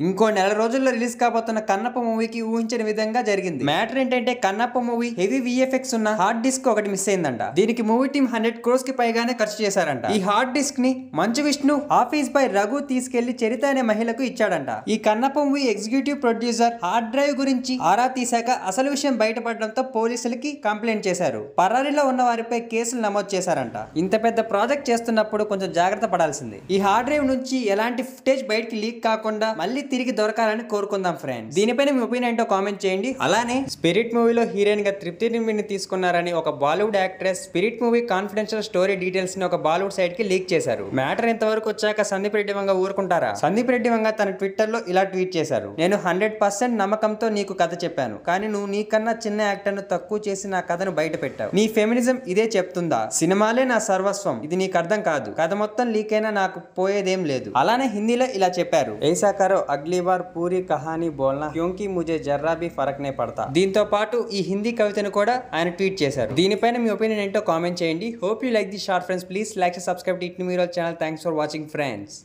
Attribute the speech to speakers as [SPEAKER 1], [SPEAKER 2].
[SPEAKER 1] ఇంకో నెల రోజుల్లో రిలీజ్ కాబోతున్న కన్నప్ప మూవీకి ఊహించిన విధంగా జరిగింది. మ్యాటర్ ఏంటంటే కన్నప్ప మూవీ హెవీ విఎఫ్ఎక్స్ ఉన్న హార్డ్ డిస్క్ ఒకటి మిస్ అయిందంట. దీనికి మూవీ టీం 100 crores కి పైగానే ఖర్చు చేశారంట. ఈ హార్డ్ డిస్క్ ని మంచు విష్ణు ఆఫీస్ బై రఘు తీసుకెళ్లి చరిత అనే మహిళకు ఇచ్చాడంట. ఈ Kannappa movie executive producer hard drive గురించి ఆరా తీశాక అసలు విషయం బయటపడడంతో పోలీసులకి కంప్లైంట్ చేశారు. పరారీలో ఉన్న వారిపై కేసులు నమోదు చేశారంట. ఇంత పెద్ద ప్రాజెక్ట్ చేస్తున్నప్పుడు కొంచెం జాగ్రత్త పడాల్సింది. ఈ హార్డ్ డ్రైవ్ నుంచి ఎలాంటి ఫుటేజ్ బయటికి లీక్ కాకుండా మళ్ళీ తిరిగి దొరకాలని కోరుకుందాం ఫ్రెండ్స్. దీనిపైన మీ ఒపీనియన్ ఏంటో కామెంట్ చేయండి. అలానే స్పిరిట్ మూవీలో హీరోయిన్ గా తృప్తి డిమ్మిని తీసుకున్నారని ఒక Bollywood actress spirit movie confidential story details ని ఒక బాలీవుడ్ సైట్ కి లీక్ చేశారు. మ్యాటర్ ఇంతవరకు వచ్చాక సందీప్ రెడ్డి వంగ ఊరుకుంటారా? సందీప్ రెడ్డి వంగ తన ట్విట్టర్ లో ఇలా ట్వీట్ చేశారు. నేను 100% నమ్మకంతో నీకు కథ చెప్పాను, కానీ నువ్వు నీకన్నా చిన్న యాక్టర్ ను తక్కువ చేసి నా కథను బయట పెట్టావు. నీ ఫెమినిజం ఇదే చెప్తుందా? సినిమాలే నా సర్వస్వం, ఇది నీకు అర్థం కాదు. కథ మొత్తం లీక్ అయినా నాకు పోయేదేం లేదు. అలానే హిందీలో ఇలా చెప్పారు. ऐसा करो अगली बार पूरी कहानी बोलना क्योंकि मुझे जर्रा भी फर्क नहीं पड़ता. దీంతో పాటు ఈ హిందీ కవితను కూడా ఆయన ట్వీట్ చేశారు. దీనిపైన మీ ఒపీనియన్ ఏంటో కామెంట్ చేయండి. Hope you like the short friends. Please like and subscribe to it me channel. Thanks for watching friends.